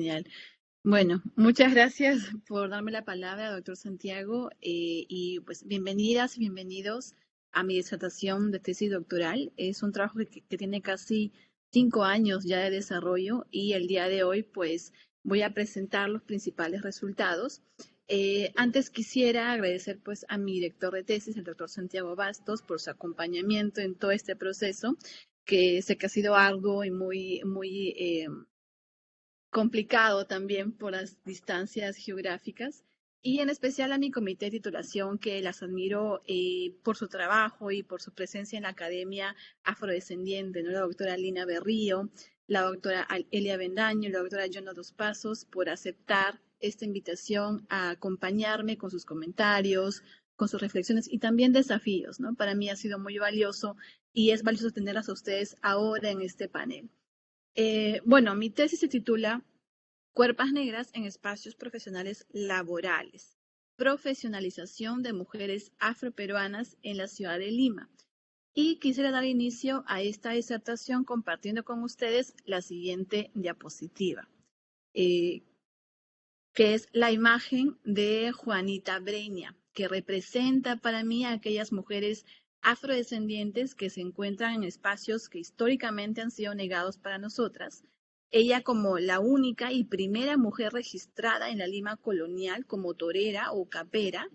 Genial. Bueno, muchas gracias por darme la palabra, doctor Santiago, y pues bienvenidas y bienvenidos a mi disertación de tesis doctoral. Es un trabajo que tiene casi 5 años ya de desarrollo y el día de hoy pues voy a presentar los principales resultados. Antes quisiera agradecer pues a mi director de tesis, el doctor Santiago Bastos, por su acompañamiento en todo este proceso, que sé que ha sido arduo y muy complicado también por las distancias geográficas, y en especial a mi comité de titulación, que las admiro por su trabajo y por su presencia en la academia afrodescendiente, ¿no? La doctora Lina Berrío, la doctora Elia Bendaño, la doctora Yona Dos Pasos, por aceptar esta invitación a acompañarme con sus comentarios, con sus reflexiones y también desafíos, ¿no? Para mí ha sido muy valioso y es valioso tenerlas a ustedes ahora en este panel. Bueno, mi tesis se titula Cuerpas negras en espacios profesionales laborales, profesionalización de mujeres afroperuanas en la ciudad de Lima. Y quisiera dar inicio a esta disertación compartiendo con ustedes la siguiente diapositiva, eh, que es la imagen de Juanita Breña, que representa para mí a aquellas mujeres afrodescendientes que se encuentran en espacios que históricamente han sido negados para nosotras. Ella, como la única y primera mujer registrada en la Lima colonial como torera o capera,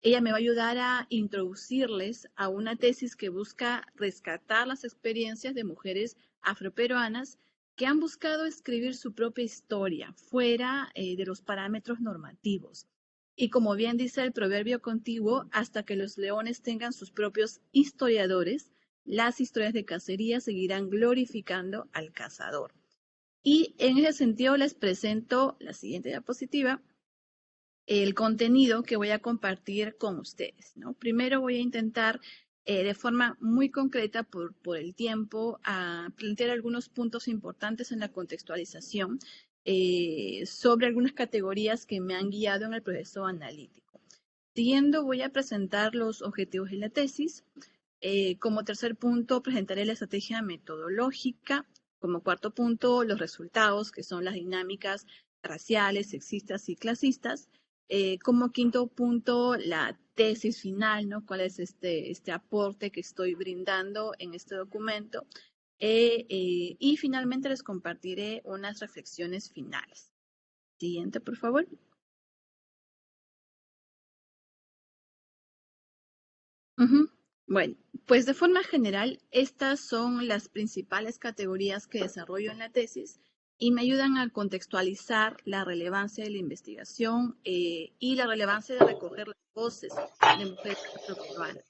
ella me va a ayudar a introducirles a una tesis que busca rescatar las experiencias de mujeres afroperuanas que han buscado escribir su propia historia fuera de los parámetros normativos. Y como bien dice el proverbio contiguo, hasta que los leones tengan sus propios historiadores, las historias de cacería seguirán glorificando al cazador. Y en ese sentido les presento la siguiente diapositiva, el contenido que voy a compartir con ustedes, ¿no? Primero voy a intentar de forma muy concreta por el tiempo a plantear algunos puntos importantes en la contextualización sobre algunas categorías que me han guiado en el proceso analítico. Siguiendo, voy a presentar los objetivos de la tesis. Como tercer punto, presentaré la estrategia metodológica. Como cuarto punto, los resultados, que son las dinámicas raciales, sexistas y clasistas. Como quinto punto, la tesis final, ¿no? ¿Cuál es este aporte que estoy brindando en este documento? Y finalmente les compartiré unas reflexiones finales. Siguiente, por favor. Bueno, pues de forma general, estas son las principales categorías que desarrollo en la tesis y me ayudan a contextualizar la relevancia de la investigación y la relevancia de recoger las voces de mujeres afroperuanas.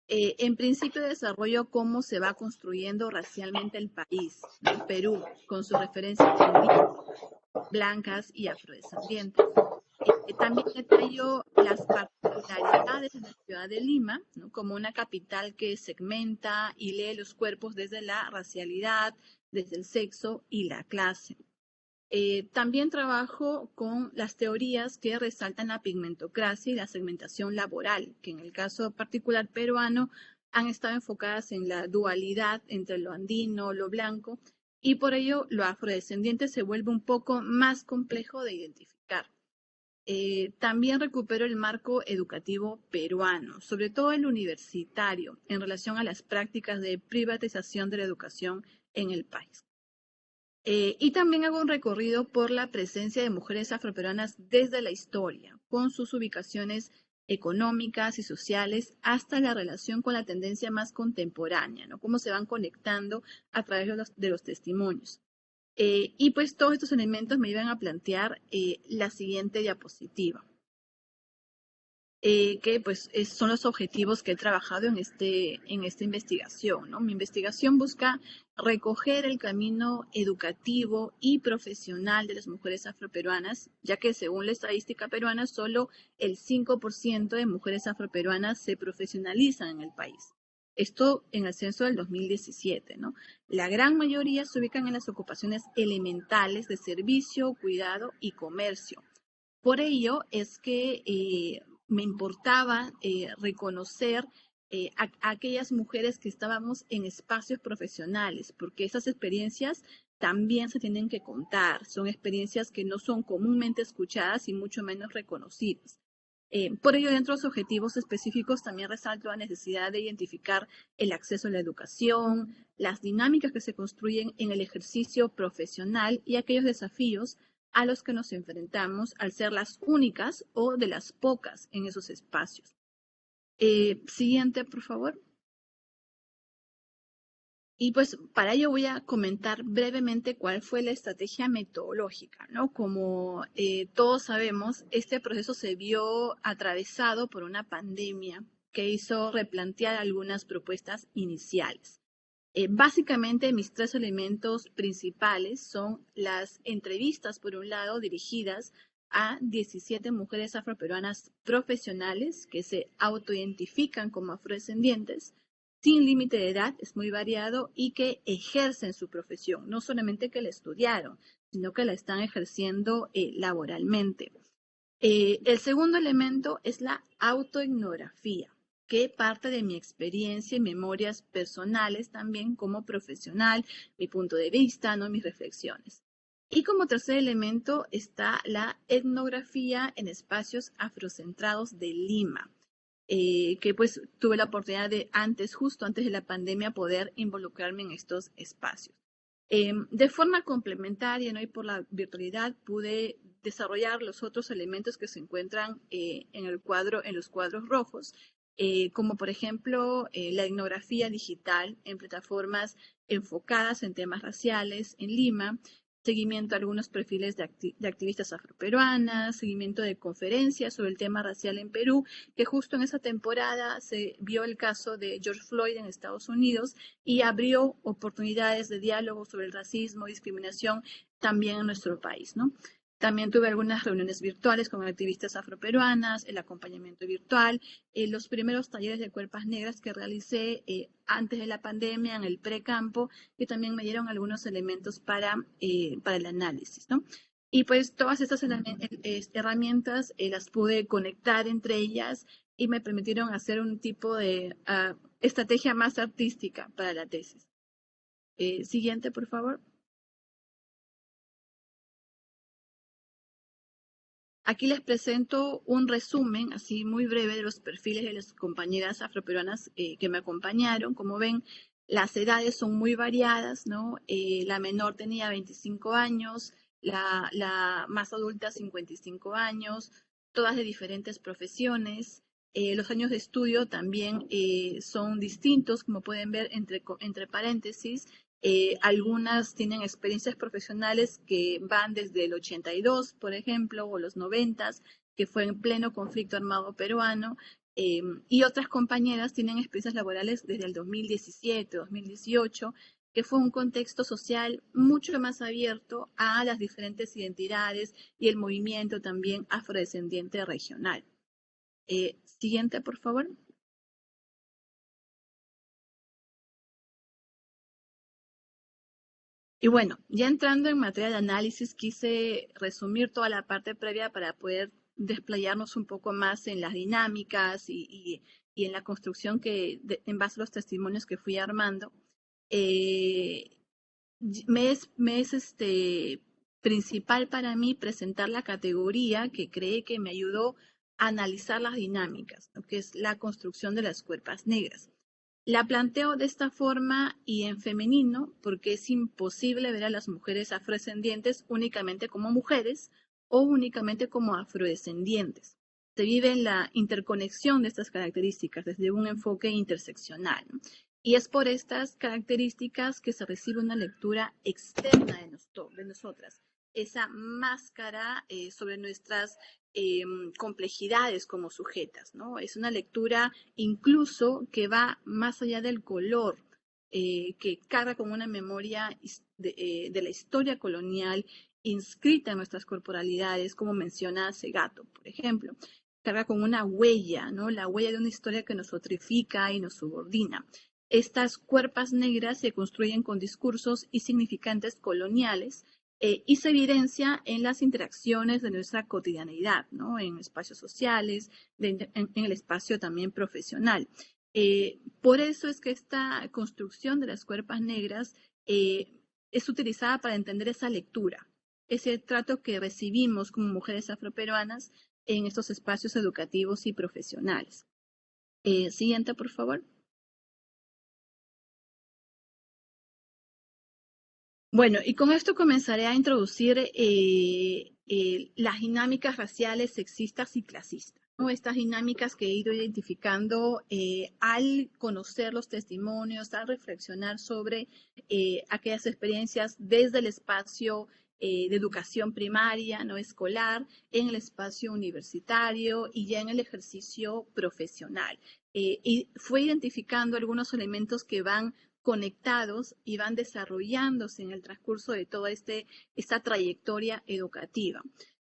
En principio desarrollo cómo se va construyendo racialmente el país, ¿no? Perú, con sus referencias blancas y afrodescendientes. También detallo las particularidades de la ciudad de Lima, ¿no? Como una capital que segmenta y lee los cuerpos desde la racialidad, desde el sexo y la clase. También trabajo con las teorías que resaltan la pigmentocracia y la segmentación laboral, que en el caso particular peruano han estado enfocadas en la dualidad entre lo andino, lo blanco, y por ello lo afrodescendiente se vuelve un poco más complejo de identificar. También recupero el marco educativo peruano, sobre todo el universitario, en relación a las prácticas de privatización de la educación en el país. Y también hago un recorrido por la presencia de mujeres afroperuanas desde la historia, con sus ubicaciones económicas y sociales, hasta la relación con la tendencia más contemporánea, ¿no? Cómo se van conectando a través de los testimonios. Y pues todos estos elementos me iban a plantear la siguiente diapositiva, que pues son los objetivos que he trabajado en esta investigación, ¿no? Mi investigación busca recoger el camino educativo y profesional de las mujeres afroperuanas, ya que según la estadística peruana, solo el 5% de mujeres afroperuanas se profesionalizan en el país. Esto en el censo del 2017, ¿no? La gran mayoría se ubican en las ocupaciones elementales de servicio, cuidado y comercio. Por ello es que me importaba reconocer a aquellas mujeres que estábamos en espacios profesionales, porque esas experiencias también se tienen que contar. Son experiencias que no son comúnmente escuchadas y mucho menos reconocidas. Por ello, dentro de los objetivos específicos también resalto la necesidad de identificar el acceso a la educación, las dinámicas que se construyen en el ejercicio profesional y aquellos desafíos a los que nos enfrentamos al ser las únicas o de las pocas en esos espacios. Siguiente, por favor. Y pues para ello voy a comentar brevemente cuál fue la estrategia metodológica, ¿no? Como todos sabemos, este proceso se vio atravesado por una pandemia que hizo replantear algunas propuestas iniciales. Básicamente mis tres elementos principales son las entrevistas, por un lado, dirigidas a 17 mujeres afroperuanas profesionales que se autoidentifican como afrodescendientes, sin límite de edad, es muy variado, y que ejercen su profesión, no solamente que la estudiaron, sino que la están ejerciendo laboralmente. El segundo elemento es la autoetnografía, que parte de mi experiencia y memorias personales también como profesional, mi punto de vista, ¿no? Mis reflexiones. Y como tercer elemento está la etnografía en espacios afrocentrados de Lima, que pues tuve la oportunidad de justo antes de la pandemia, poder involucrarme en estos espacios. De forma complementaria, ¿no? Y por la virtualidad pude desarrollar los otros elementos que se encuentran en los cuadros rojos, como por ejemplo la etnografía digital en plataformas enfocadas en temas raciales en Lima, seguimiento a algunos perfiles de activistas afroperuanas, seguimiento de conferencias sobre el tema racial en Perú, que justo en esa temporada se vio el caso de George Floyd en Estados Unidos y abrió oportunidades de diálogo sobre el racismo y discriminación también en nuestro país, ¿no? También tuve algunas reuniones virtuales con activistas afroperuanas, el acompañamiento virtual, los primeros talleres de cuerpas negras que realicé antes de la pandemia en el precampo, que también me dieron algunos elementos para el análisis, ¿no? Y pues todas estas herramientas las pude conectar entre ellas y me permitieron hacer un tipo de estrategia más artística para la tesis. Siguiente, por favor. Aquí les presento un resumen, así muy breve, de los perfiles de las compañeras afroperuanas que me acompañaron. Como ven, las edades son muy variadas, ¿no? La menor tenía 25 años, la más adulta 55 años, todas de diferentes profesiones. Los años de estudio también son distintos, como pueden ver entre paréntesis. Algunas tienen experiencias profesionales que van desde el 82, por ejemplo, o los 90, que fue en pleno conflicto armado peruano, y otras compañeras tienen experiencias laborales desde el 2017, 2018, que fue un contexto social mucho más abierto a las diferentes identidades y el movimiento también afrodescendiente regional. Siguiente, por favor. Y bueno, ya entrando en materia de análisis, quise resumir toda la parte previa para poder desplayarnos un poco más en las dinámicas y en la construcción en base a los testimonios que fui armando. Me es principal para mí presentar la categoría que cree que me ayudó a analizar las dinámicas, ¿no? Que es la construcción de las cuerpas negras. La planteo de esta forma y en femenino porque es imposible ver a las mujeres afrodescendientes únicamente como mujeres o únicamente como afrodescendientes. Se vive la interconexión de estas características desde un enfoque interseccional, ¿no? Y es por estas características que se recibe una lectura externa de nosotras, esa máscara sobre nuestras complejidades como sujetas, ¿no? Es una lectura incluso que va más allá del color, que carga con una memoria de la historia colonial inscrita en nuestras corporalidades, como menciona Segato, por ejemplo. Carga con una huella, ¿no? La huella de una historia que nos otrifica y nos subordina. Estas cuerpas negras se construyen con discursos y significantes coloniales y se evidencia en las interacciones de nuestra cotidianeidad, ¿no? En espacios sociales, en el espacio también profesional. Por eso es que esta construcción de las cuerpas negras es utilizada para entender esa lectura, ese trato que recibimos como mujeres afroperuanas en estos espacios educativos y profesionales. Siguiente, por favor. Bueno, y con esto comenzaré a introducir las dinámicas raciales, sexistas y clasistas, ¿no? Estas dinámicas que he ido identificando al conocer los testimonios, al reflexionar sobre aquellas experiencias desde el espacio de educación primaria, no escolar, en el espacio universitario y ya en el ejercicio profesional. Y fue identificando algunos elementos que van conectados y van desarrollándose en el transcurso de toda esta trayectoria educativa.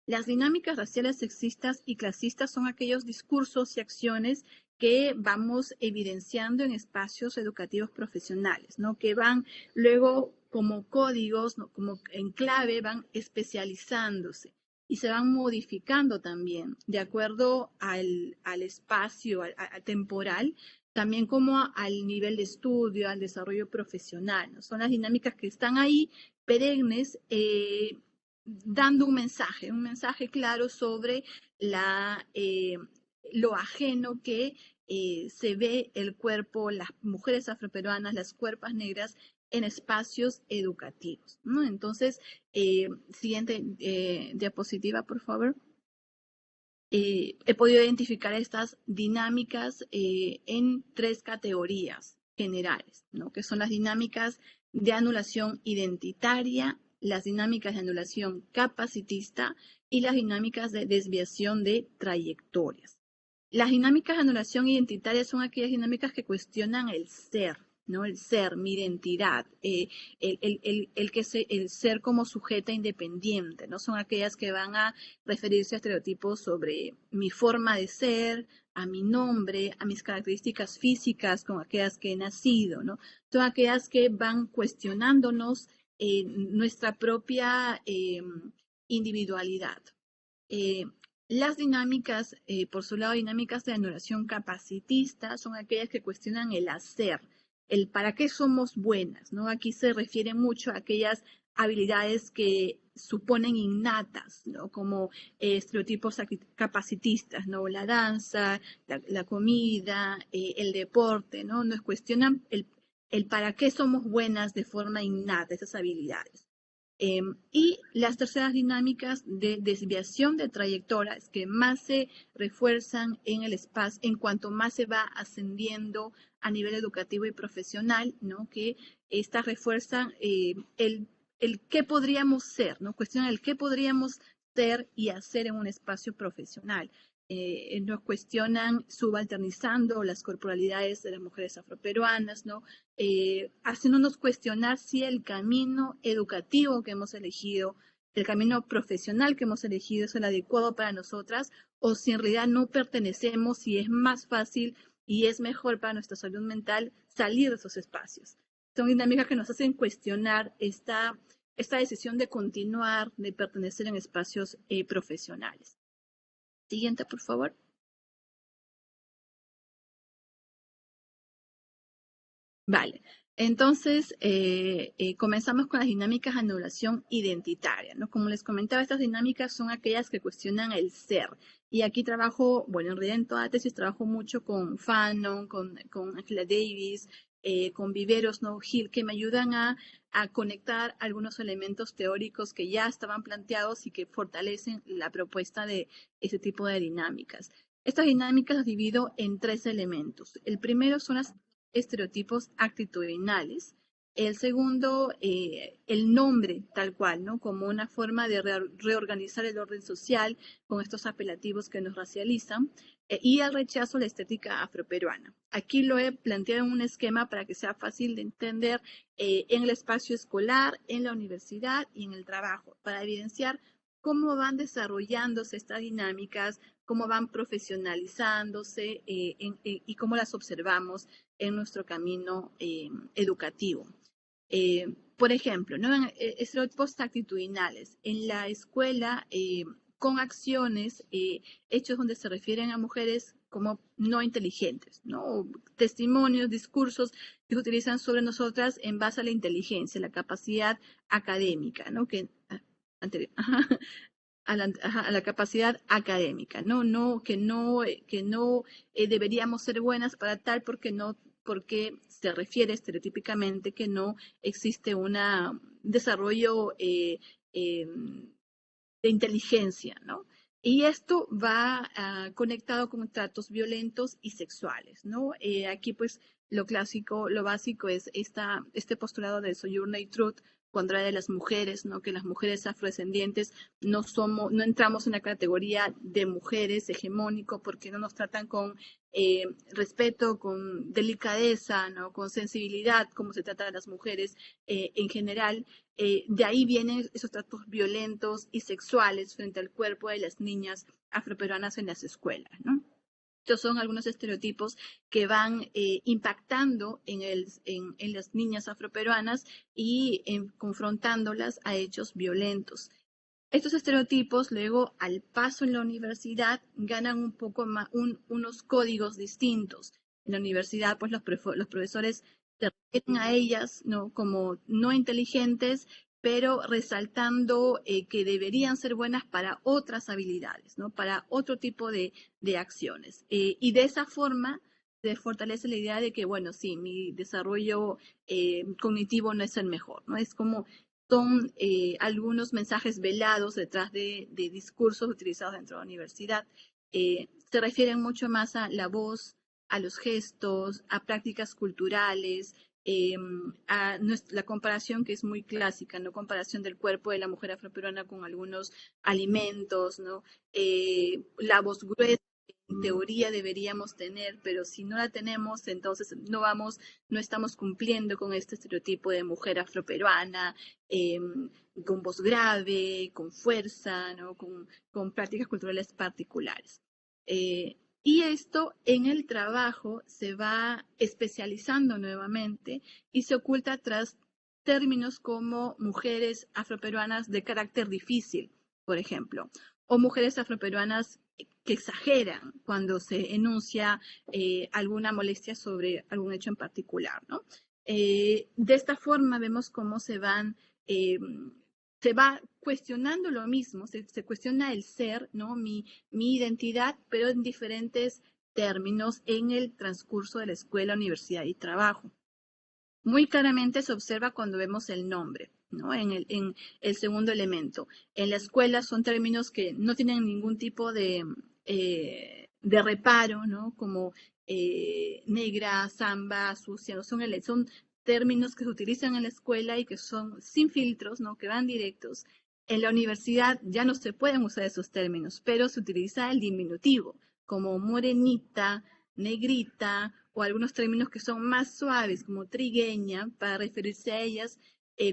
Las dinámicas raciales, sexistas y clasistas son aquellos discursos y acciones que vamos evidenciando en espacios educativos profesionales, ¿no? Que van luego como códigos, ¿no? Como en clave, van especializándose y se van modificando también de acuerdo al espacio al temporal, también como al nivel de estudio, al desarrollo profesional, ¿no? Son las dinámicas que están ahí perennes, dando un mensaje claro sobre lo ajeno que se ve el cuerpo, las mujeres afroperuanas, las cuerpas negras en espacios educativos, ¿no? Entonces, siguiente diapositiva, por favor. He podido identificar estas dinámicas en 3 categorías generales, ¿no? Que son las dinámicas de anulación identitaria, las dinámicas de anulación capacitista y las dinámicas de desviación de trayectorias. Las dinámicas de anulación identitaria son aquellas dinámicas que cuestionan el ser, ¿no? El ser, mi identidad, el ser como sujeta independiente, ¿no? Son aquellas que van a referirse a estereotipos sobre mi forma de ser, a mi nombre, a mis características físicas, con aquellas que he nacido, ¿no? Son aquellas que van cuestionándonos nuestra propia individualidad. Las dinámicas, por su lado, dinámicas de anulación capacitista son aquellas que cuestionan el hacer, el para qué somos buenas, ¿no? Aquí se refiere mucho a aquellas habilidades que suponen innatas, ¿no? Como estereotipos capacitistas, ¿no? La danza, la comida, el deporte, ¿no? Nos cuestionan el para qué somos buenas de forma innata, esas habilidades. Y las terceras dinámicas de desviación de trayectorias que más se refuerzan en el espacio, en cuanto más se va ascendiendo a nivel educativo y profesional, ¿no? Que estas refuerzan el qué podríamos ser, ¿no? Cuestionan el qué podríamos ser y hacer en un espacio profesional. Nos cuestionan subalternizando las corporalidades de las mujeres afroperuanas, ¿no? Haciéndonos cuestionar si el camino educativo que hemos elegido, el camino profesional que hemos elegido es el adecuado para nosotras, o si en realidad no pertenecemos y es más fácil y es mejor para nuestra salud mental salir de esos espacios. Son dinámicas que nos hacen cuestionar esta decisión de continuar, de pertenecer en espacios profesionales. Siguiente, por favor. Vale, entonces comenzamos con las dinámicas de anulación identitaria, ¿no? Como les comentaba, estas dinámicas son aquellas que cuestionan el ser. Y aquí trabajo, bueno, en realidad en toda tesis trabajo mucho con Fanon, con Angela Davis, con Viveros, ¿no? Hill, que me ayudan a conectar algunos elementos teóricos que ya estaban planteados y que fortalecen la propuesta de ese tipo de dinámicas. Estas dinámicas las divido en 3 elementos. El primero son las estereotipos actitudinales. El segundo, el nombre tal cual, ¿no? Como una forma de reorganizar el orden social con estos apelativos que nos racializan. Y el rechazo a la estética afroperuana. Aquí lo he planteado en un esquema para que sea fácil de entender en el espacio escolar, en la universidad y en el trabajo, para evidenciar cómo van desarrollándose estas dinámicas, cómo van profesionalizándose y cómo las observamos en nuestro camino educativo. Por ejemplo, ¿no? Estereotipos actitudinales. En la escuela con acciones, hechos donde se refieren a mujeres como no inteligentes, ¿no? Testimonios, discursos que se utilizan sobre nosotras en base a la inteligencia, la capacidad académica, ¿no? A la capacidad académica, ¿no? Que no deberíamos ser buenas para tal porque se refiere estereotípicamente que no existe un desarrollo de inteligencia, ¿no? Y esto va conectado con tratos violentos y sexuales, ¿no? Aquí, pues, lo clásico, lo básico es este postulado de Sojourner Truth contra de las mujeres, ¿no? Que las mujeres afrodescendientes no entramos en la categoría de mujeres hegemónico porque no nos tratan con respeto, con delicadeza, ¿no? Con sensibilidad, como se trata a las mujeres en general. De ahí vienen esos tratos violentos y sexuales frente al cuerpo de las niñas afroperuanas en las escuelas, ¿no? Estos son algunos estereotipos que van impactando en las niñas afroperuanas y confrontándolas a hechos violentos. Estos estereotipos luego al paso en la universidad ganan un poco más, unos códigos distintos. En la universidad pues los profesores se refieren a ellas, ¿no? Como no inteligentes, pero resaltando que deberían ser buenas para otras habilidades, ¿no? Para otro tipo de acciones. Y de esa forma se fortalece la idea de que, bueno, sí, mi desarrollo cognitivo no es el mejor, ¿no? Es como son algunos mensajes velados detrás de discursos utilizados dentro de la universidad. Se refieren mucho más a la voz, a los gestos, a prácticas culturales, a la comparación que es muy clásica, ¿no? Comparación del cuerpo de la mujer afroperuana con algunos alimentos, ¿no? La voz gruesa en teoría deberíamos tener, pero si no la tenemos, entonces no estamos cumpliendo con este estereotipo de mujer afroperuana, con voz grave, con fuerza, ¿no? con prácticas culturales particulares. Y esto en el trabajo se va especializando nuevamente y se oculta tras términos como mujeres afroperuanas de carácter difícil, por ejemplo, o mujeres afroperuanas que exageran cuando se enuncia alguna molestia sobre algún hecho en particular, ¿no? De esta forma vemos cómo se va cuestionando lo mismo, se cuestiona el ser, ¿no? Mi identidad, pero en diferentes términos en el transcurso de la escuela, universidad y trabajo. Muy claramente se observa cuando vemos el nombre, ¿no? En el segundo elemento. En la escuela son términos que no tienen ningún tipo de reparo, ¿no? Como negra, samba, sucia, no son términos que se utilizan en la escuela y que son sin filtros, ¿no? Que van directos. En la universidad ya no se pueden usar esos términos, pero se utiliza el diminutivo, como morenita, negrita, o algunos términos que son más suaves, como trigueña, para referirse a ellas,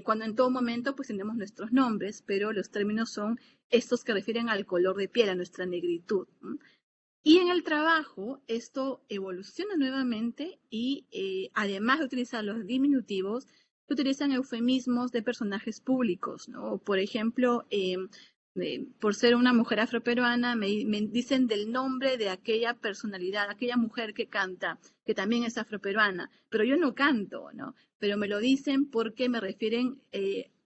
cuando en todo momento pues tenemos nuestros nombres, pero los términos son estos que refieren al color de piel, a nuestra negritud, ¿no? Y en el trabajo esto evoluciona nuevamente y además de utilizar los diminutivos, se utilizan eufemismos de personajes públicos, ¿no? Por ejemplo, por ser una mujer afroperuana, me dicen del nombre de aquella personalidad, aquella mujer que canta, que también es afroperuana, pero yo no canto, ¿no? Pero me lo dicen porque me refieren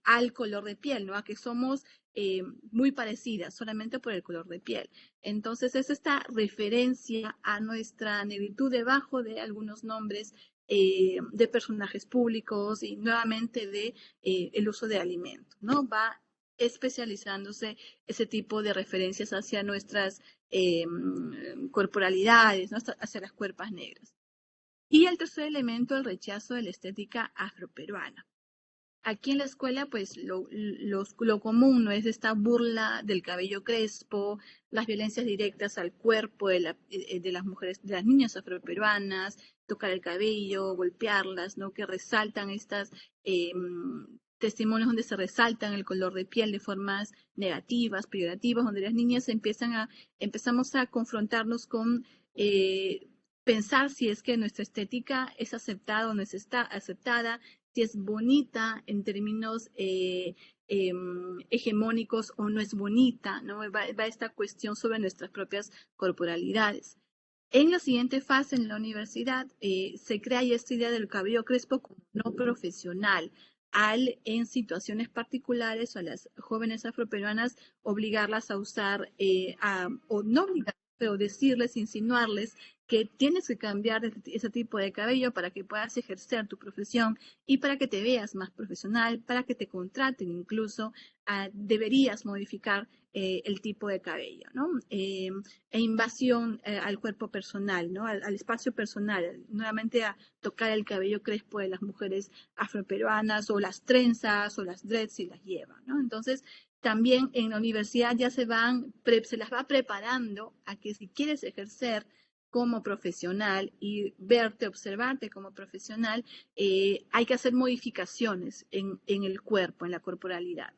al color de piel, ¿no? A que somos muy parecidas, solamente por el color de piel. Entonces es esta referencia a nuestra negritud debajo de algunos nombres de personajes públicos y nuevamente de el uso de alimentos, ¿no? Va especializándose ese tipo de referencias hacia nuestras corporalidades, ¿no? Hacia las cuerpas negras. Y el tercer elemento, el rechazo de la estética afroperuana. Aquí en la escuela, pues lo común no es esta burla del cabello crespo, las violencias directas al cuerpo de las mujeres, de las niñas afroperuanas, tocar el cabello, golpearlas, ¿no? Que resaltan estas testimonios donde se resaltan el color de piel de formas negativas, peyorativas, donde las niñas empezamos a confrontarnos con pensar si es que nuestra estética es aceptada o no es aceptada, si es bonita en términos hegemónicos o no es bonita, ¿no? Va esta cuestión sobre nuestras propias corporalidades. En la siguiente fase, en la universidad, se crea ya esta idea del cabello crespo como no profesional, al en situaciones particulares a las jóvenes afroperuanas obligarlas a usar, o no obligarlas, pero decirles, insinuarles que tienes que cambiar ese tipo de cabello para que puedas ejercer tu profesión y para que te veas más profesional, para que te contraten incluso, deberías modificar el tipo de cabello, ¿no? E invasión al cuerpo personal, ¿no? Al espacio personal, nuevamente a tocar el cabello crespo de las mujeres afroperuanas o las trenzas o las dreads si las llevan, ¿no? Entonces, también en la universidad ya se las va preparando a que si quieres ejercer como profesional y verte, observarte como profesional, hay que hacer modificaciones en el cuerpo, en la corporalidad.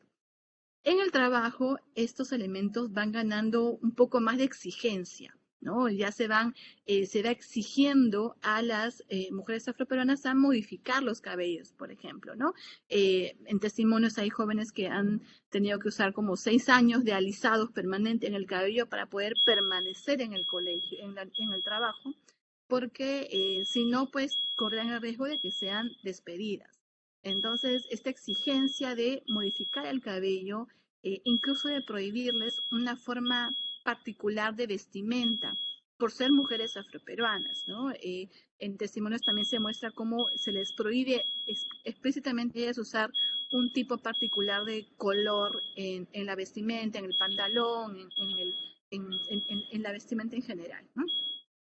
En el trabajo, estos elementos van ganando un poco más de exigencia, ¿no? Ya se va exigiendo a las mujeres afroperuanas a modificar los cabellos, por ejemplo, ¿no? En testimonios hay jóvenes que han tenido que usar como 6 años de alisados permanentes en el cabello para poder permanecer en el colegio, en el trabajo, porque si no, pues corren el riesgo de que sean despedidas. Entonces, esta exigencia de modificar el cabello, incluso de prohibirles una forma particular de vestimenta por ser mujeres afroperuanas, ¿no? En testimonios también se muestra cómo se les prohíbe explícitamente ellas usar un tipo particular de color en la vestimenta, en el pantalón, en la vestimenta en general, ¿no?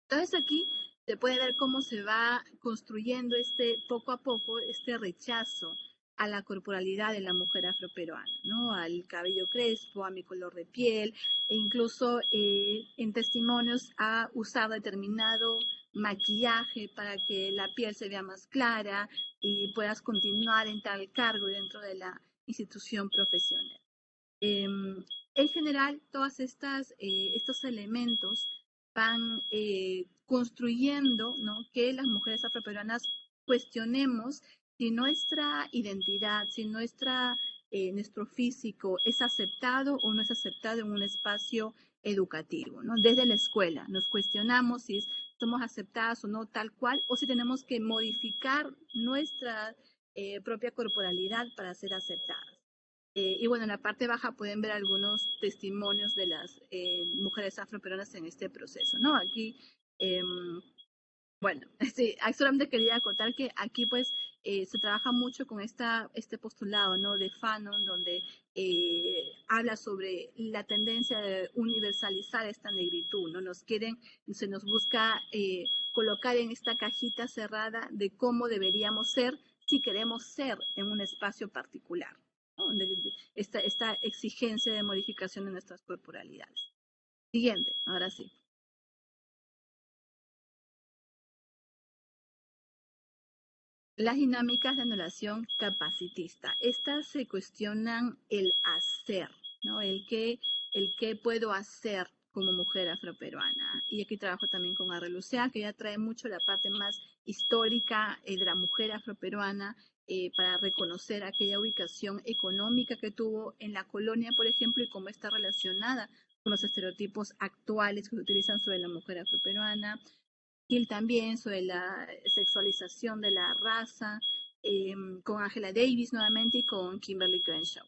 Entonces aquí se puede ver cómo se va construyendo poco a poco este rechazo a la corporalidad de la mujer afroperuana, ¿no? Al cabello crespo, a mi color de piel, e incluso en testimonios a usar determinado maquillaje para que la piel se vea más clara y puedas continuar en tal cargo dentro de la institución profesional. En general, todos estos elementos van construyendo, ¿no?, que las mujeres afroperuanas cuestionemos si nuestra identidad, si nuestro físico es aceptado o no es aceptado en un espacio educativo, ¿no? Desde la escuela nos cuestionamos si somos aceptadas o no tal cual, o si tenemos que modificar nuestra propia corporalidad para ser aceptadas. Y bueno, en la parte baja pueden ver algunos testimonios de las mujeres afroperuanas en este proceso, ¿no? Aquí, bueno, sí, solamente quería acotar que aquí pues se trabaja mucho con este postulado, ¿no?, de Fanon, donde habla sobre la tendencia de universalizar esta negritud, ¿no? Se nos busca colocar en esta cajita cerrada de cómo deberíamos ser si queremos ser en un espacio particular, ¿no? Esta exigencia de modificación de nuestras corporalidades. Siguiente, ahora sí. Las dinámicas de anulación capacitista. Estas se cuestionan el hacer, ¿no? El qué puedo hacer como mujer afroperuana. Y aquí trabajo también con Arre Lucea, que ya trae mucho la parte más histórica de la mujer afroperuana, para reconocer aquella ubicación económica que tuvo en la colonia, por ejemplo, y cómo está relacionada con los estereotipos actuales que se utilizan sobre la mujer afroperuana. Hill también sobre la sexualización de la raza, con Angela Davis nuevamente y con Kimberly Crenshaw.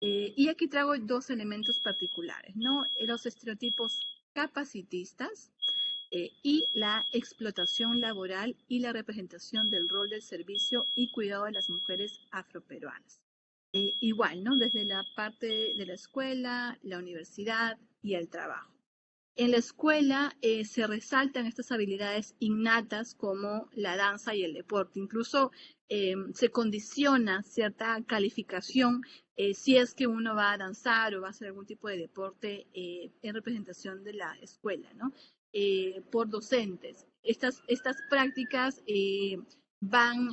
Y aquí traigo dos elementos particulares, ¿no? Los estereotipos capacitistas y la explotación laboral y la representación del rol del servicio y cuidado de las mujeres afroperuanas. Igual, ¿no? Desde la parte de la escuela, la universidad y el trabajo. En la escuela se resaltan estas habilidades innatas como la danza y el deporte. Incluso se condiciona cierta calificación si es que uno va a danzar o va a hacer algún tipo de deporte en representación de la escuela, ¿no? Por docentes. Estas prácticas van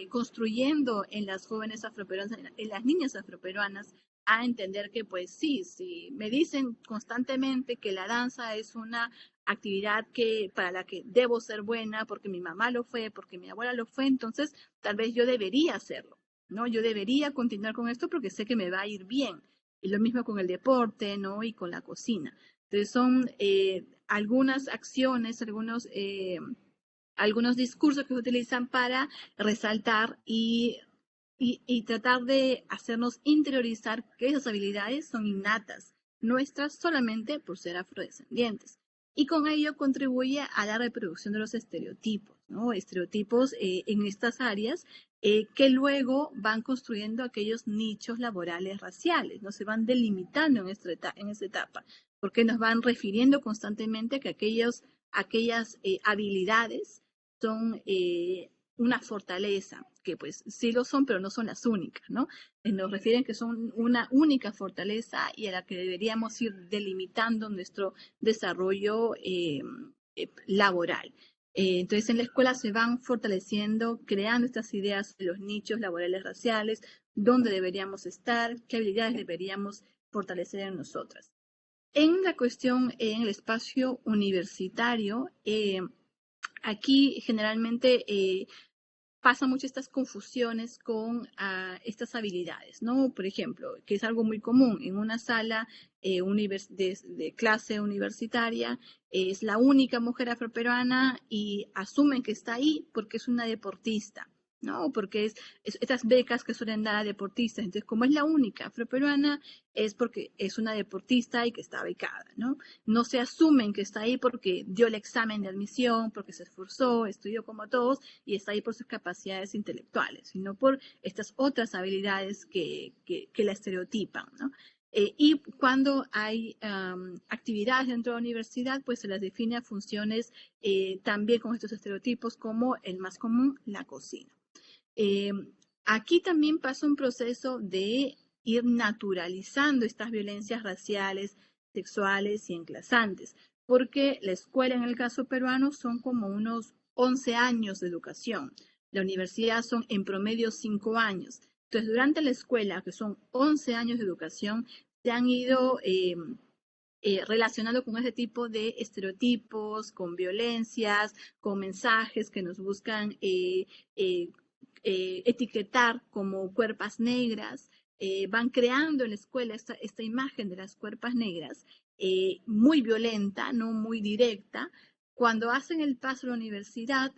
construyendo en las jóvenes afroperuanas, en las niñas afroperuanas, a entender que pues sí, sí, me dicen constantemente que la danza es una actividad que para la que debo ser buena porque mi mamá lo fue, porque mi abuela lo fue, entonces tal vez yo debería hacerlo, ¿no? Yo debería continuar con esto porque sé que me va a ir bien. Y lo mismo con el deporte, ¿no? Y con la cocina. Entonces son algunas acciones, algunos discursos que se utilizan para resaltar y tratar de hacernos interiorizar que esas habilidades son innatas, nuestras solamente por ser afrodescendientes. Y con ello contribuye a la reproducción de los estereotipos, ¿no? Estereotipos en estas áreas que luego van construyendo aquellos nichos laborales raciales, ¿no? Se van delimitando en esta etapa, porque nos van refiriendo constantemente que aquellas habilidades son una fortaleza, que pues sí lo son, pero no son las únicas, ¿no? Nos refieren que son una única fortaleza y a la que deberíamos ir delimitando nuestro desarrollo laboral. Entonces en la escuela se van fortaleciendo, creando estas ideas de los nichos laborales raciales, dónde deberíamos estar, qué habilidades deberíamos fortalecer en nosotras. En la cuestión, en el espacio universitario, aquí generalmente pasan mucho estas confusiones con estas habilidades, ¿no? Por ejemplo, que es algo muy común en una sala de clase universitaria, es la única mujer afroperuana y asumen que está ahí porque es una deportista, ¿no? Porque es estas becas que suelen dar a deportistas. Entonces, como es la única afroperuana, es porque es una deportista y que está becada, ¿no? No se asumen que está ahí porque dio el examen de admisión, porque se esforzó, estudió como todos y está ahí por sus capacidades intelectuales, sino por estas otras habilidades que la estereotipan, ¿no? Y cuando hay actividades dentro de la universidad, pues se las define a funciones también con estos estereotipos como el más común, la cocina. Eh, Aquí también pasa un proceso de ir naturalizando estas violencias raciales, sexuales y enclasantes, porque la escuela en el caso peruano son como unos 11 años de educación, la universidad son en promedio 5 años. Entonces, durante la escuela, que son 11 años de educación, se han ido relacionado con ese tipo de estereotipos, con violencias, con mensajes que nos buscan eh, etiquetar como cuerpas negras, van creando en la escuela esta imagen de las cuerpas negras, muy violenta, no muy directa. Cuando hacen el paso a la universidad,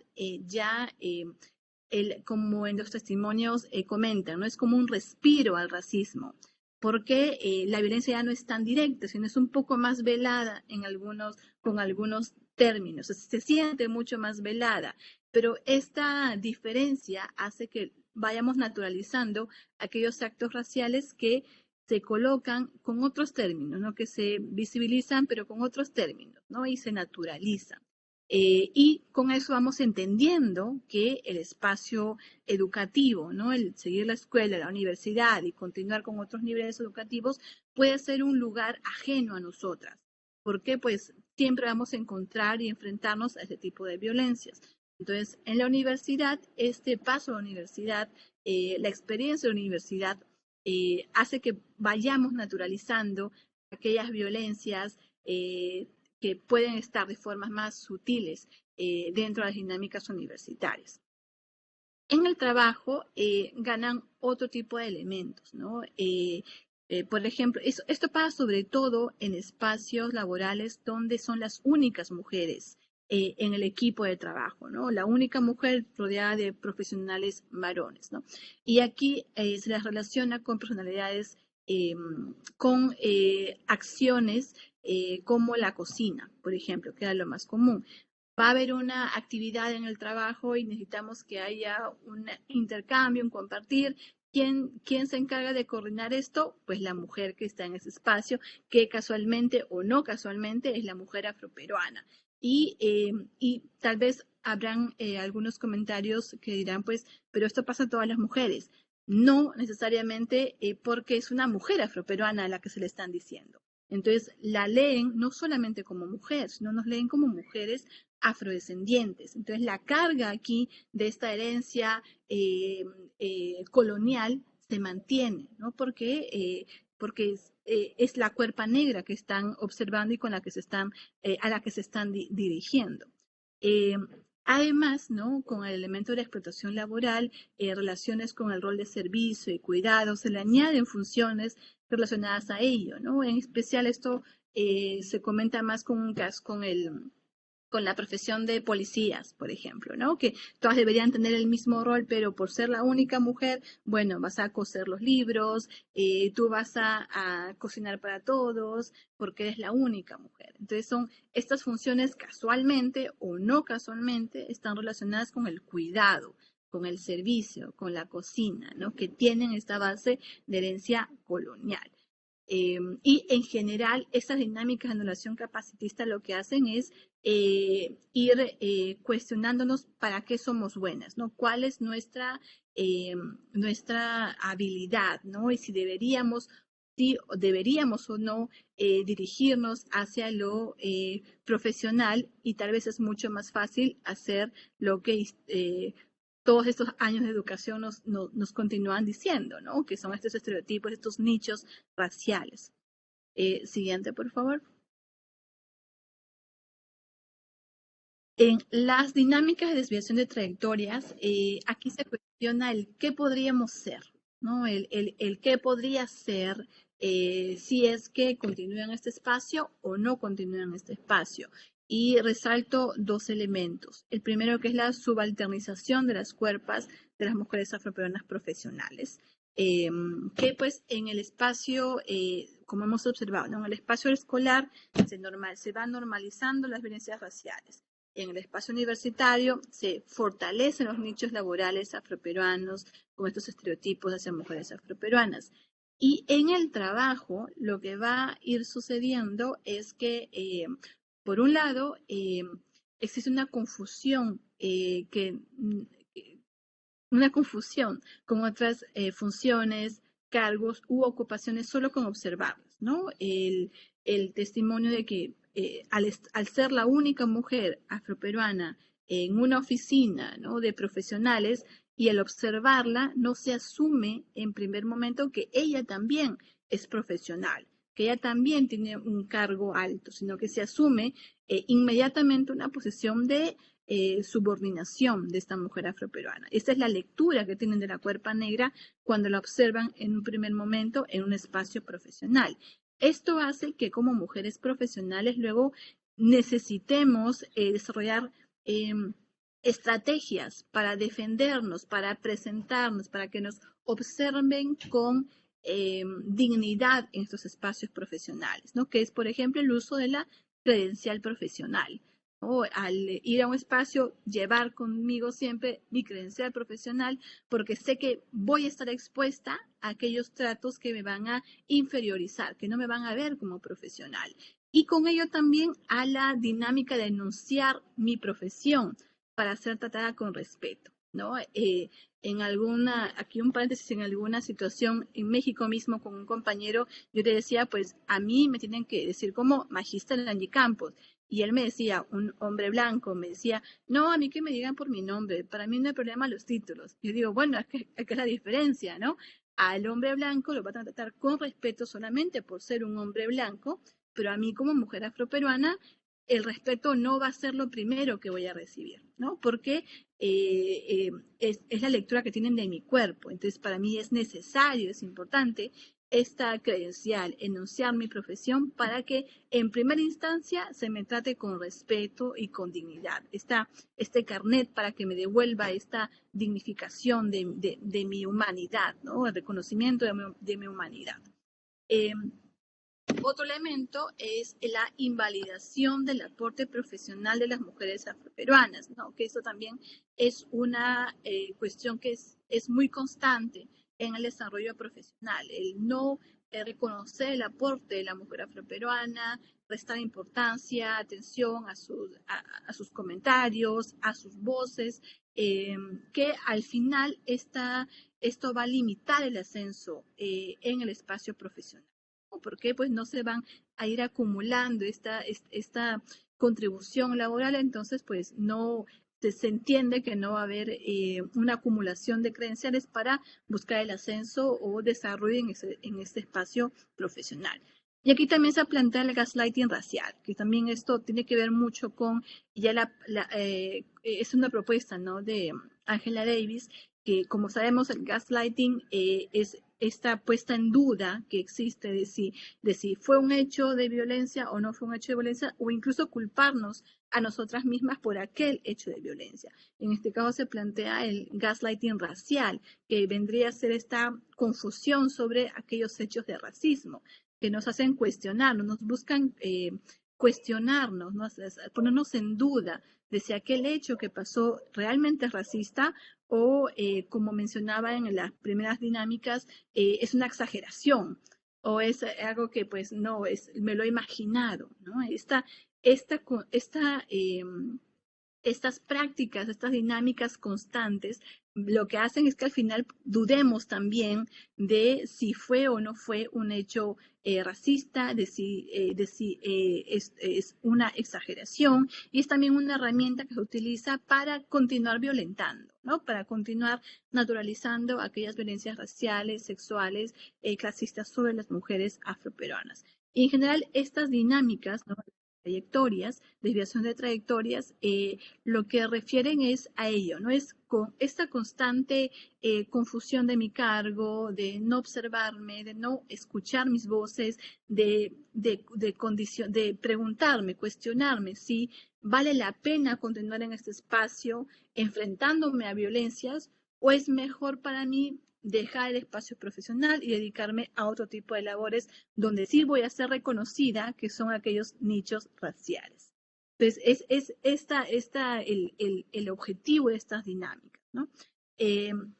como en los testimonios comentan, ¿no? Es como un respiro al racismo, porque la violencia ya no es tan directa, sino es un poco más velada con algunos términos, se siente mucho más velada, pero esta diferencia hace que vayamos naturalizando aquellos actos raciales que se colocan con otros términos, ¿no? Que se visibilizan, pero con otros términos, ¿no? Y se naturalizan. Y con eso vamos entendiendo que el espacio educativo, ¿no? El seguir la escuela, la universidad y continuar con otros niveles educativos puede ser un lugar ajeno a nosotras, porque pues siempre vamos a encontrar y enfrentarnos a este tipo de violencias. Entonces, en la universidad, este paso a la universidad, la experiencia de la universidad, hace que vayamos naturalizando aquellas violencias que pueden estar de formas más sutiles dentro de las dinámicas universitarias. En el trabajo ganan otro tipo de elementos, ¿no? Por ejemplo, esto pasa sobre todo en espacios laborales donde son las únicas mujeres en el equipo de trabajo, ¿no? La única mujer rodeada de profesionales varones, ¿no? Y aquí se las relaciona con personalidades, con acciones como la cocina, por ejemplo, que era lo más común. Va a haber una actividad en el trabajo y necesitamos que haya un intercambio, un compartir. ¿Quién se encarga de coordinar esto? Pues la mujer que está en ese espacio, que casualmente o no casualmente es la mujer afroperuana. Y tal vez habrán algunos comentarios que dirán, pues, pero esto pasa a todas las mujeres. No necesariamente porque es una mujer afroperuana a la que se le están diciendo. Entonces, la leen no solamente como mujer, sino nos leen como mujeres afrodescendientes. Entonces, la carga aquí de esta herencia colonial se mantiene, ¿no? Porque porque es la cuerpa negra que están observando y con la que se están, a la que se están dirigiendo. Además, ¿no? Con el elemento de la explotación laboral, relaciones con el rol de servicio y cuidado, se le añaden funciones relacionadas a ello, ¿no? En especial esto se comenta más con la profesión de policías, por ejemplo, ¿no? Que todas deberían tener el mismo rol, pero por ser la única mujer, bueno, vas a coser los libros, tú vas a cocinar para todos, porque eres la única mujer. Entonces son estas funciones casualmente o no casualmente están relacionadas con el cuidado, con el servicio, con la cocina, ¿no? Que tienen esta base de herencia colonial. Y en general, estas dinámicas de anulación capacitista lo que hacen es ir cuestionándonos para qué somos buenas, ¿no? ¿Cuál es nuestra habilidad, ¿no? Y si deberíamos o no dirigirnos hacia lo profesional, y tal vez es mucho más fácil hacer lo que todos estos años de educación nos continúan diciendo, ¿no? Que son estos estereotipos, estos nichos raciales. Siguiente, por favor. En las dinámicas de desviación de trayectorias, aquí se cuestiona el qué podríamos ser, ¿no? El qué podría ser si es que continúa en este espacio o no continúa en este espacio. Y resalto dos elementos. El primero, que es la subalternización de las cuerpas de las mujeres afroperuanas profesionales, que pues en el espacio, como hemos observado, ¿no? En el espacio escolar se van normalizando las violencias raciales. En el espacio universitario se fortalecen los nichos laborales afroperuanos con estos estereotipos hacia mujeres afroperuanas. Y en el trabajo, lo que va a ir sucediendo es que, por un lado, existe una confusión con otras funciones, cargos u ocupaciones solo con observarlas, ¿no? El testimonio de que al ser la única mujer afroperuana en una oficina, ¿no? De profesionales, y al observarla no se asume en primer momento que ella también es profesional, que ella también tiene un cargo alto, sino que se asume inmediatamente una posición de subordinación de esta mujer afroperuana. Esta es la lectura que tienen de la cuerpa negra cuando la observan en un primer momento en un espacio profesional. Esto hace que como mujeres profesionales luego necesitemos desarrollar estrategias para defendernos, para presentarnos, para que nos observen con dignidad en estos espacios profesionales, ¿no? Que es, por ejemplo, el uso de la credencial profesional. ¿No? Al ir a un espacio, llevar conmigo siempre mi credencial profesional, porque sé que voy a estar expuesta a aquellos tratos que me van a inferiorizar, que no me van a ver como profesional. Y con ello también a la dinámica de enunciar mi profesión para ser tratada con respeto, ¿no? Aquí un paréntesis, en alguna situación en México mismo con un compañero, yo le decía, pues a mí me tienen que decir como Magíster Angie Campos, y él me decía, un hombre blanco, me decía, no, a mí que me digan por mi nombre, para mí no hay problema los títulos. Yo digo, bueno, es que es la diferencia, ¿no? Al hombre blanco lo van a tratar con respeto solamente por ser un hombre blanco, pero a mí como mujer afroperuana, el respeto no va a ser lo primero que voy a recibir, ¿no? Porque es la lectura que tienen de mi cuerpo. Entonces, para mí es necesario, es importante esta credencial, enunciar mi profesión para que en primera instancia se me trate con respeto y con dignidad. Este carnet para que me devuelva esta dignificación de mi humanidad, ¿no? El reconocimiento de mi humanidad. Otro elemento es la invalidación del aporte profesional de las mujeres afroperuanas, ¿no? Que eso también es una cuestión que es muy constante en el desarrollo profesional, el no reconocer el aporte de la mujer afroperuana, prestar importancia, atención a sus comentarios, a sus voces, que al final esto va a limitar el ascenso en el espacio profesional. ¿Por qué? Pues no se van a ir acumulando esta contribución laboral, entonces pues no se entiende que no va a haber una acumulación de credenciales para buscar el ascenso o desarrollo en este espacio profesional. Y aquí también se plantea el gaslighting racial, que también esto tiene que ver mucho con, ya es una propuesta, ¿no?, de Angela Davis, que como sabemos el gaslighting es esta puesta en duda que existe de si fue un hecho de violencia o no fue un hecho de violencia, o incluso culparnos a nosotras mismas por aquel hecho de violencia. En este caso se plantea el gaslighting racial, que vendría a ser esta confusión sobre aquellos hechos de racismo, que nos hacen cuestionarnos, nos buscan cuestionarnos, ¿no?, ponernos en duda de si aquel hecho que pasó realmente es racista o, como mencionaba en las primeras dinámicas, es una exageración o es algo que pues no, me lo he imaginado, ¿no? Estas prácticas, estas dinámicas constantes, lo que hacen es que al final dudemos también de si fue o no fue un hecho racista, de si es una exageración, y es también una herramienta que se utiliza para continuar violentando, ¿no?, para continuar naturalizando aquellas violencias raciales, sexuales, clasistas sobre las mujeres afroperuanas. Y en general estas dinámicas, ¿no?, trayectorias, desviación de trayectorias, lo que refieren es a ello, ¿no? Es con esta constante confusión de mi cargo, de no observarme, de no escuchar mis voces, de preguntarme, cuestionarme si vale la pena continuar en este espacio enfrentándome a violencias o es mejor para mí dejar el espacio profesional y dedicarme a otro tipo de labores donde sí voy a ser reconocida, que son aquellos nichos raciales. Entonces, es el objetivo de estas dinámicas, ¿no?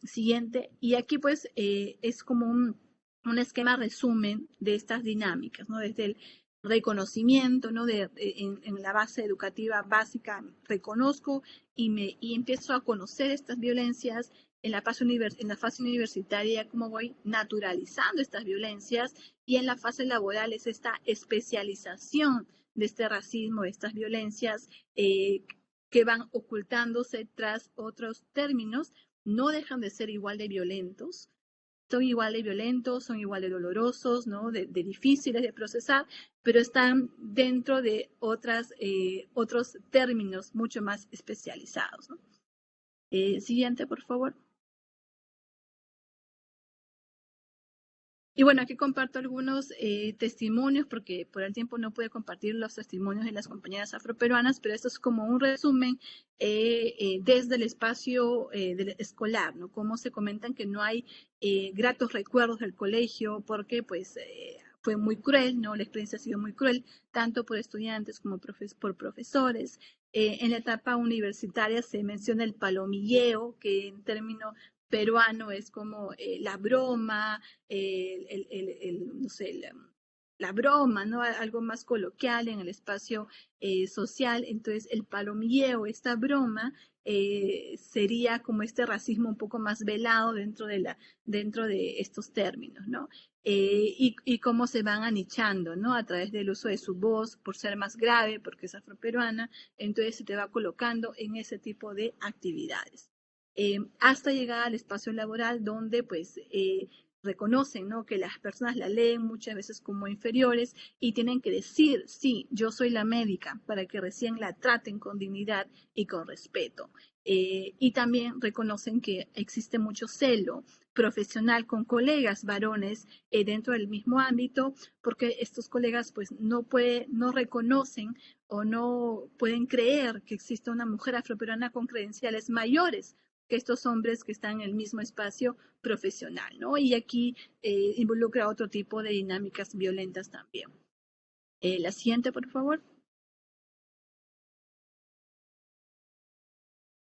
Siguiente, y aquí pues es como un esquema resumen de estas dinámicas, ¿no? Desde el reconocimiento, ¿no?, en la base educativa básica, reconozco y empiezo a conocer estas violencias. En la fase universitaria, cómo voy naturalizando estas violencias, y en la fase laboral es esta especialización de este racismo, de estas violencias que van ocultándose tras otros términos, no dejan de ser igual de violentos, son igual de violentos, son igual de dolorosos, ¿no?, de difíciles de procesar, pero están dentro de otros términos mucho más especializados, ¿no? Siguiente, por favor. Y bueno, aquí comparto algunos testimonios, porque por el tiempo no pude compartir los testimonios de las compañeras afroperuanas, pero esto es como un resumen desde el espacio escolar, ¿no? Como se comentan que no hay gratos recuerdos del colegio, porque pues fue muy cruel, ¿no? La experiencia ha sido muy cruel, tanto por estudiantes como por profesores. En la etapa universitaria se menciona el palomilleo, que en términos peruano es como la broma, no sé, la broma, ¿no? Algo más coloquial en el espacio social. Entonces, el palomilleo, esta broma, sería como este racismo un poco más velado dentro de estos términos, ¿no? Y cómo se van anichando, ¿no? A través del uso de su voz, por ser más grave, porque es afroperuana, entonces se te va colocando en ese tipo de actividades. Hasta llegar al espacio laboral donde pues reconocen, ¿no?, que las personas la leen muchas veces como inferiores y tienen que decir, sí, yo soy la médica, para que recién la traten con dignidad y con respeto. Y también reconocen que existe mucho celo profesional con colegas varones dentro del mismo ámbito, porque estos colegas pues no reconocen o no pueden creer que existe una mujer afroperuana con credenciales mayores que estos hombres que están en el mismo espacio profesional, ¿no? Y aquí involucra otro tipo de dinámicas violentas también. La siguiente, por favor.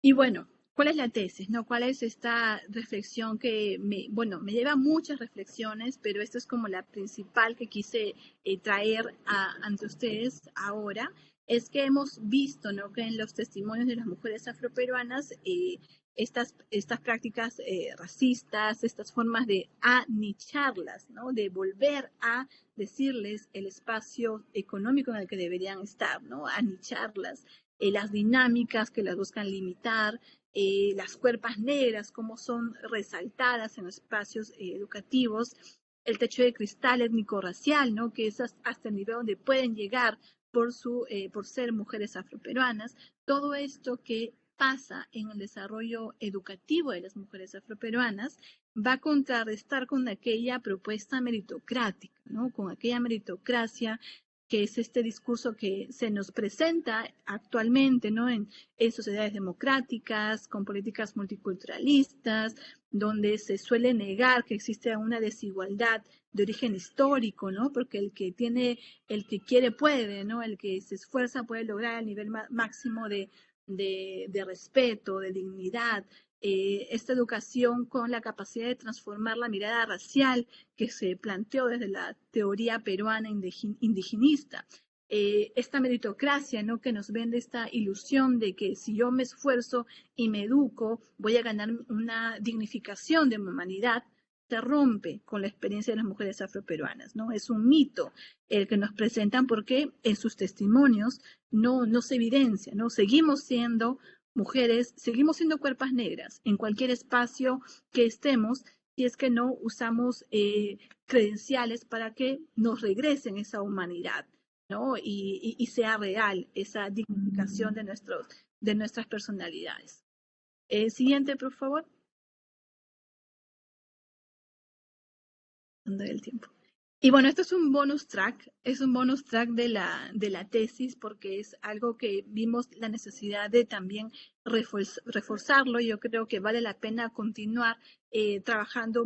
Y bueno, ¿cuál es la tesis? ¿No? ¿Cuál es esta reflexión que me lleva a muchas reflexiones, pero esta es como la principal que quise traer ante ustedes ahora? Es que hemos visto, ¿no?, que en los testimonios de las mujeres afroperuanas estas prácticas racistas, estas formas de anicharlas, ¿no?, de volver a decirles el espacio económico en el que deberían estar, ¿no?, anicharlas, las dinámicas que las buscan limitar, las cuerpas negras, cómo son resaltadas en los espacios educativos, el techo de cristal étnico-racial, ¿no? Que es hasta el nivel donde pueden llegar por ser mujeres afroperuanas, todo esto que pasa en el desarrollo educativo de las mujeres afroperuanas va a contrarrestar con aquella propuesta meritocrática, ¿no? Con aquella meritocracia que es este discurso que se nos presenta actualmente, ¿no? En sociedades democráticas, con políticas multiculturalistas, donde se suele negar que existe una desigualdad de origen histórico, ¿no? Porque el que quiere puede, ¿no? El que se esfuerza puede lograr el nivel máximo de respeto, de dignidad, esta educación con la capacidad de transformar la mirada racial que se planteó desde la teoría peruana indigenista. Esta meritocracia, ¿no? Que nos vende esta ilusión de que si yo me esfuerzo y me educo, voy a ganar una dignificación de mi humanidad, se rompe con la experiencia de las mujeres afroperuanas, ¿no? Es un mito el que nos presentan porque en sus testimonios no se evidencia, ¿no? Seguimos siendo mujeres, seguimos siendo cuerpas negras en cualquier espacio que estemos, si es que no usamos credenciales para que nos regresen esa humanidad, ¿no? Y sea real esa dignificación de nuestras personalidades. Siguiente, por favor. ¿Dónde el tiempo? Y bueno, esto es un bonus track de la tesis porque es algo que vimos la necesidad de también reforzarlo. Yo creo que vale la pena continuar trabajando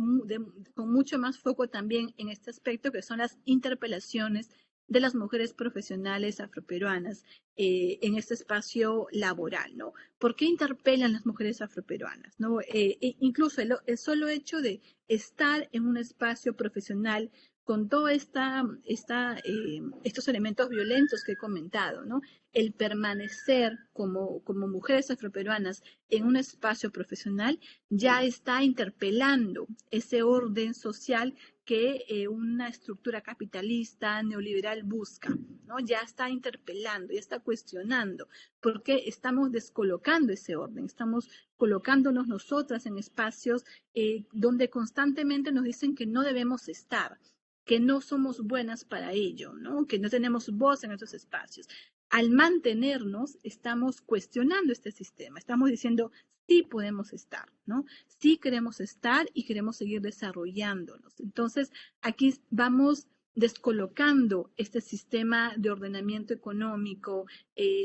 con mucho más foco también en este aspecto que son las interpelaciones de las mujeres profesionales afroperuanas en este espacio laboral, ¿no? ¿Por qué interpelan las mujeres afroperuanas, ¿no? Incluso el solo hecho de estar en un espacio profesional con todos estos elementos violentos que he comentado, ¿no? El permanecer como mujeres afroperuanas en un espacio profesional ya está interpelando ese orden social que una estructura capitalista neoliberal busca, ¿no? Ya está interpelando, ya está cuestionando, porque estamos descolocando ese orden, estamos colocándonos nosotras en espacios donde constantemente nos dicen que no debemos estar, que no somos buenas para ello, ¿no? Que no tenemos voz en esos espacios. Al mantenernos, estamos cuestionando este sistema, estamos diciendo, sí podemos estar, ¿no? Sí queremos estar y queremos seguir desarrollándonos. Entonces, aquí vamos descolocando este sistema de ordenamiento económico,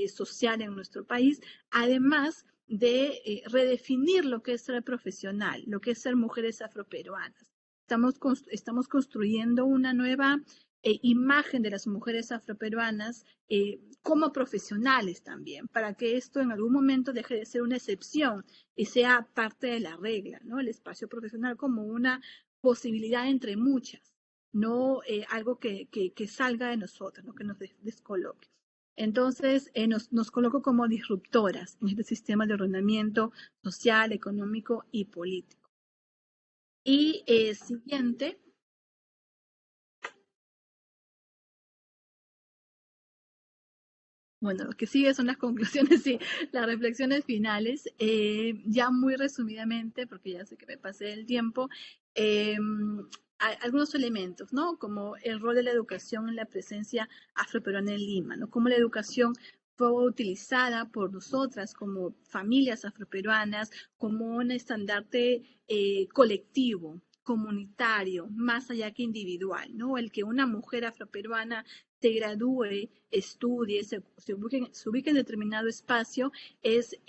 social en nuestro país, además de redefinir lo que es ser profesional, lo que es ser mujeres afroperuanas. Estamos construyendo una nueva imagen de las mujeres afroperuanas como profesionales también, para que esto en algún momento deje de ser una excepción y sea parte de la regla, ¿no? El espacio profesional como una posibilidad entre muchas, no algo que salga de nosotros, ¿no? Que nos descoloque. Entonces, nos coloco como disruptoras en este sistema de ordenamiento social, económico y político. Y siguiente. Bueno, lo que sigue son las conclusiones y las reflexiones finales. Ya muy resumidamente, porque ya sé que me pasé el tiempo, algunos elementos, ¿no? Como el rol de la educación en la presencia afroperuana en Lima, ¿no? Cómo la educación fue utilizada por nosotras como familias afroperuanas como un estandarte colectivo, comunitario, más allá que individual, ¿no? El que una mujer afroperuana se gradúe, estudie, se ubique en determinado espacio, es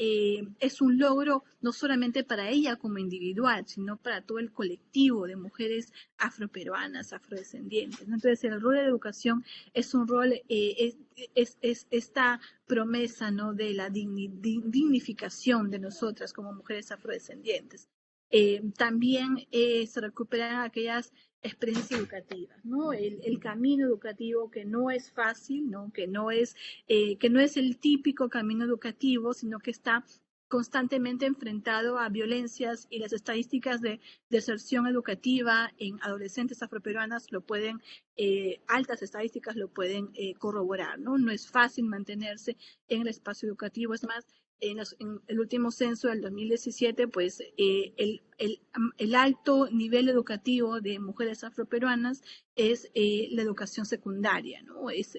un logro no solamente para ella como individual, sino para todo el colectivo de mujeres afroperuanas, afrodescendientes. Entonces, el rol de la educación es un rol, es esta promesa, ¿no? De la dignificación de nosotras como mujeres afrodescendientes. También se recuperan aquellas experiencias educativas, ¿no? El camino educativo que no es fácil, ¿no? Que no es el típico camino educativo, sino que está constantemente enfrentado a violencias, y las estadísticas de deserción educativa en adolescentes afroperuanas lo pueden, altas estadísticas lo pueden corroborar, ¿no? No es fácil mantenerse en el espacio educativo. Es más, en el último censo del 2017, pues el alto nivel educativo de mujeres afroperuanas es la educación secundaria, ¿no? Es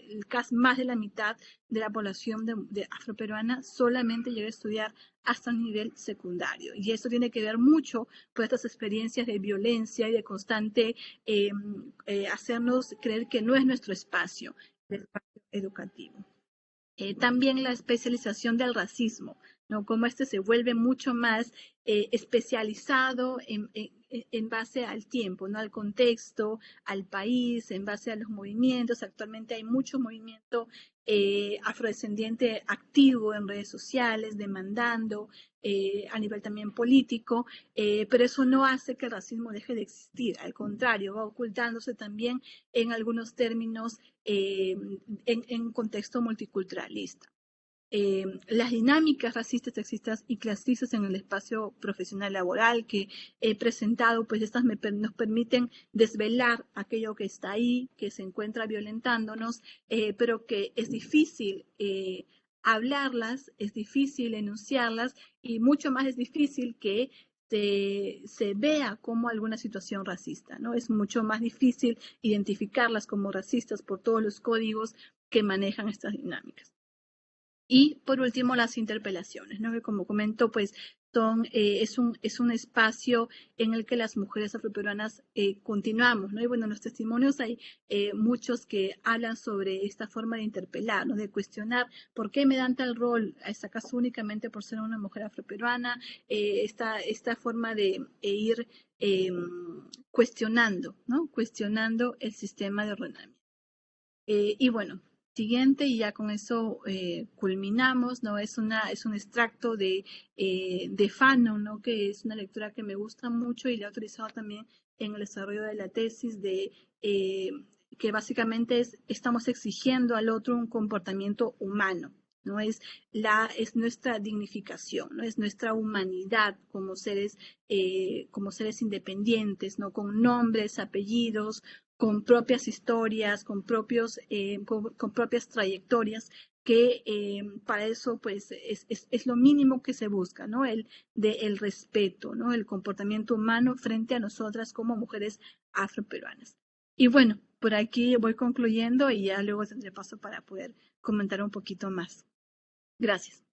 más de la mitad de la población de afroperuana solamente llega a estudiar hasta el nivel secundario. Y eso tiene que ver mucho por estas experiencias de violencia y de constante hacernos creer que no es nuestro espacio, el espacio educativo. También la especialización del racismo, ¿no? Cómo este se vuelve mucho más especializado en base al tiempo, ¿no? Al contexto, al país, en base a los movimientos. Actualmente hay mucho movimiento afrodescendiente activo en redes sociales, demandando a nivel también político, pero eso no hace que el racismo deje de existir. Al contrario, va ocultándose también en algunos términos en un contexto multiculturalista. Las dinámicas racistas, sexistas y clasistas en el espacio profesional laboral que he presentado, pues estas nos permiten desvelar aquello que está ahí, que se encuentra violentándonos, pero que es difícil hablarlas, es difícil enunciarlas, y mucho más es difícil que se vea como alguna situación racista, ¿no? Es mucho más difícil identificarlas como racistas por todos los códigos que manejan estas dinámicas. Y por último, las interpelaciones, ¿no? Que como comento, pues es un espacio en el que las mujeres afroperuanas continuamos, ¿no? Y bueno, en los testimonios hay muchos que hablan sobre esta forma de interpelar, ¿no? De cuestionar por qué me dan tal rol, ¿acaso únicamente por ser una mujer afroperuana? Esta forma de ir cuestionando, ¿no? Cuestionando el sistema de ordenamiento. Y bueno, siguiente, y ya con eso culminamos, ¿no? Es un extracto de Fanon, ¿no? Que es una lectura que me gusta mucho y la he utilizado también en el desarrollo de la tesis, que básicamente estamos exigiendo al otro un comportamiento humano, ¿no? Es nuestra dignificación, ¿no? Es nuestra humanidad como seres independientes, ¿no? Con nombres, apellidos, con propias historias, con propias trayectorias, que para eso pues es lo mínimo que se busca, ¿no? El respeto, ¿no? El comportamiento humano frente a nosotras como mujeres afroperuanas. Y bueno, por aquí voy concluyendo y ya luego tendré paso para poder comentar un poquito más. Gracias.